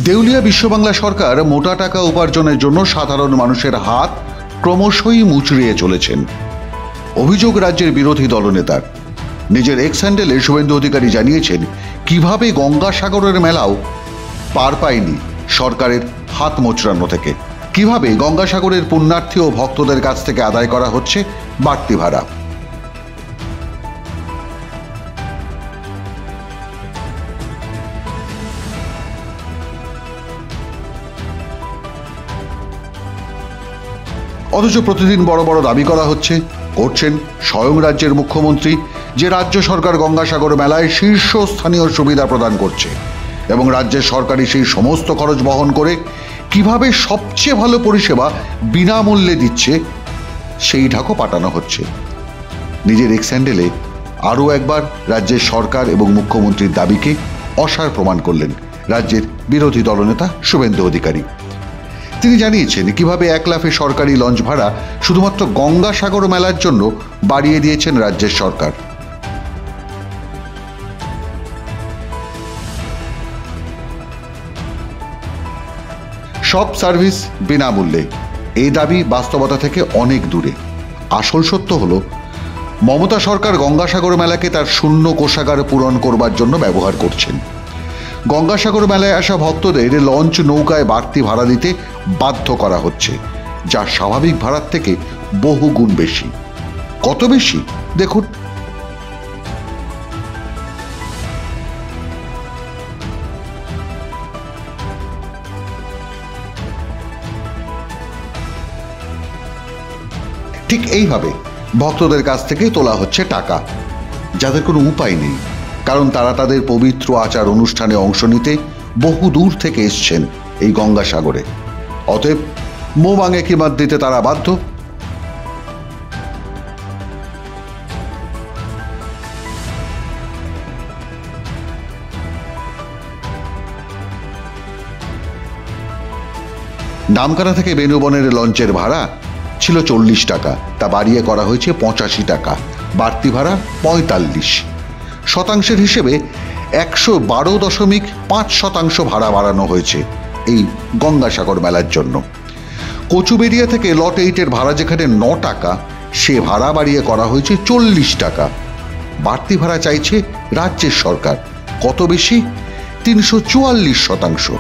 দেউলিয়া বিশ্ববাংলা সরকার মোটা টাকা উপার্জনের জন্য সাধারণ মানুষের হাত ক্রমশই মুচড়িয়ে চলেছেন। অভিযোগ রাজ্যের বিরোধী দলনেতার। নিজের এক্স হ্যান্ডেলে শুভেন্দু অধিকারী জানিয়েছেন কিভাবে গঙ্গাসাগরের মেলাও পার পায়নি সরকারের হাত মোচড়ানো থেকে, কিভাবে গঙ্গাসাগরের পুণ্যার্থী ও ভক্তদের কাছ থেকে আদায় করা হচ্ছে বাড়তি ভাড়া। অথচ প্রতিদিন বড় বড় দাবি করা হচ্ছে, করছেন স্বয়ং রাজ্যের মুখ্যমন্ত্রী, যে রাজ্য সরকার গঙ্গাসাগর মেলায় শীর্ষস্থানীয় সুবিধা প্রদান করছে এবং রাজ্যের সরকারি সেই সমস্ত খরচ বহন করে কিভাবে সবচেয়ে ভালো পরিষেবা বিনামূল্যে দিচ্ছে সেই ঢাকও পাঠানো হচ্ছে। নিজের এক্স হ্যান্ডেলে আরও একবার রাজ্যের সরকার এবং মুখ্যমন্ত্রীর দাবিকে অসার প্রমাণ করলেন রাজ্যের বিরোধী দলনেতা শুভেন্দু অধিকারী। তিনি জানিয়েছেন কিভাবে 1 লাফে সরকারি লঞ্চ ভাড়া শুধুমাত্র গঙ্গাসাগর মেলার জন্য বাড়িয়ে দিয়েছেন রাজ্যের সরকার। সব সার্ভিস বিনামূল্যে, এই দাবি বাস্তবতা থেকে অনেক দূরে। আসল সত্য হলো মমতা সরকার গঙ্গাসাগর মেলাকে তার শূন্য কোষাগার পূরণ করবার জন্য ব্যবহার করছেন। গঙ্গাসাগর মেলায় আসা ভক্তদের লঞ্চ নৌকায় বাড়তি ভাড়া দিতে বাধ্য করা হচ্ছে, যা স্বাভাবিক ভাড়ার থেকে বহু গুণ বেশি। কত বেশি দেখুন। ঠিক এইভাবে ভক্তদের কাছ থেকে তোলা হচ্ছে টাকা, যাদের কোনো উপায় নেই, কারণ তারা তাদের পবিত্র আচার অনুষ্ঠানে অংশ নিতে বহু দূর থেকে এসছেন এই গঙ্গাসাগরে। অতএব মোমাঙে কিমাত দিতে তারা বাধ্য। নামখানা থেকে বেনুবনের লঞ্চের ভাড়া ছিল 40 টাকা, তা বাড়িয়ে করা হয়েছে 85 টাকা, বাড়তি ভাড়া 45। শতাংশের হিসেবে 112.5% ভাড়া বাড়ানো হয়েছে এই গঙ্গাসাগর মেলার জন্য। কচুবেড়িয়া থেকে লট 8-এর ভাড়া যেখানে 9 টাকা, সে ভাড়া বাড়িয়ে করা হয়েছে 40 টাকা। বাড়তি ভাড়া চাইছে রাজ্যের সরকার, কত বেশি? 344%।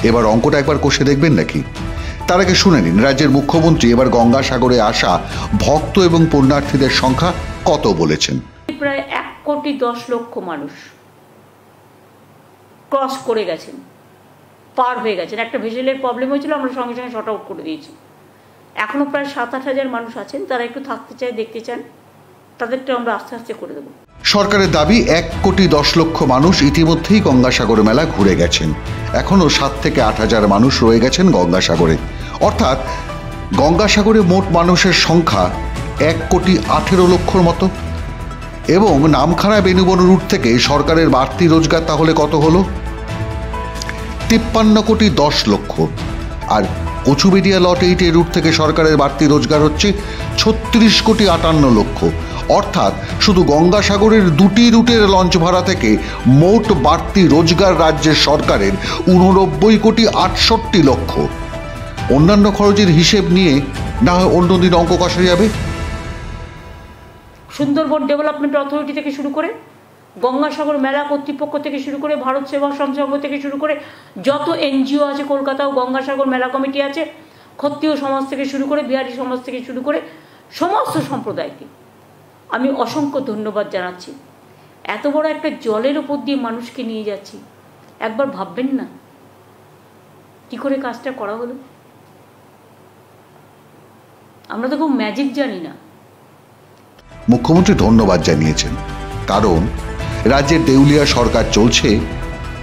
এবার অঙ্কটা একবার কষে দেখবেন নাকি? তার আগে শুনে নিন রাজ্যের মুখ্যমন্ত্রী এবার গঙ্গাসাগরে আসা ভক্ত এবং পুণ্যার্থীদের সংখ্যা কত বলেছেন। প্রায় 1,10,00,000 মানুষ ক্রস করে গেছেন, পার হয়ে গেছেন। একটা ভেসেলের প্রবলেম হয়েছিল, আমরা সঙ্গে সঙ্গে শর্ট আউট করে দিয়েছি। এখনো প্রায় 7-8 হাজার মানুষ আছেন, তারা একটু থাকতে চায়, দেখতে চান, তাদেরটা আমরা আস্তে আস্তে করে দেবো। সরকারের দাবি 1,10,00,000 মানুষ ইতিমধ্যেই গঙ্গাসাগর মেলা ঘুরে গেছেন। এখনো 7 থেকে 8 হাজার মানুষ রয়ে গেছেন গঙ্গাসাগরে। অর্থাৎ গঙ্গাসাগরে মোট মানুষের সংখ্যা 1,18,00,000 মতো। এবং নামখানা বেনুবন রুট থেকে সরকারের বাড়তি রোজগার তাহলে কত হলো? 53,10,00,000। আর কচুবেড়িয়া লট 8 রুট থেকে সরকারের বাড়তি রোজগার হচ্ছে 36,58,00,000। অর্থাৎ শুধু গঙ্গাসাগরের 2টি রুটের লঞ্চ ভাড়া থেকে মোট বাড়তি রোজগার রাজ্যের সরকারের 89,68,00,000। অন্যান্য খরচের হিসেব নিয়ে না হয় অন্যদিন অঙ্ক কষা যাবে। সুন্দরবন ডেভেলপমেন্ট অথরিটি থেকে শুরু করে, গঙ্গাসাগর মেলা কর্তৃপক্ষ থেকে শুরু করে, ভারত সেবা সংঘ থেকে শুরু করে, যত এনজিও আছে, কলকাতাও গঙ্গাসাগর মেলা কমিটি আছে, ক্ষত্রিয় সমাজ থেকে শুরু করে, বিহারি সমাজ থেকে শুরু করে সমস্ত সম্প্রদায়কে আমি অসংখ্য ধন্যবাদ জানাচ্ছি। এত বড় একটা জলের ওপর দিয়ে মানুষকে নিয়ে যাচ্ছি, একবার ভাববেন না কি করে কাজটা করা হলো? আমরা তো খুব ম্যাজিক জানি না। মুখ্যমন্ত্রী ধন্যবাদ জানিয়েছেন, কারণ রাজ্যের দেউলিয়া সরকার চলছে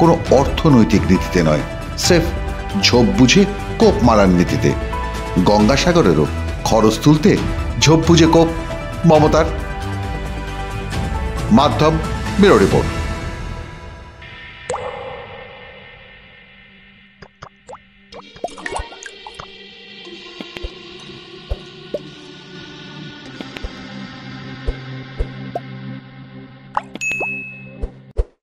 কোনো অর্থনৈতিক নীতিতে নয়, স্রেফ ঝোপ বুঝে কোপ মারার নীতিতে। গঙ্গাসাগরেরও খরচ তুলতে ঝোপ বুঝে কোপ মমতার। মাধ্যম ব্যুরো রিপোর্ট।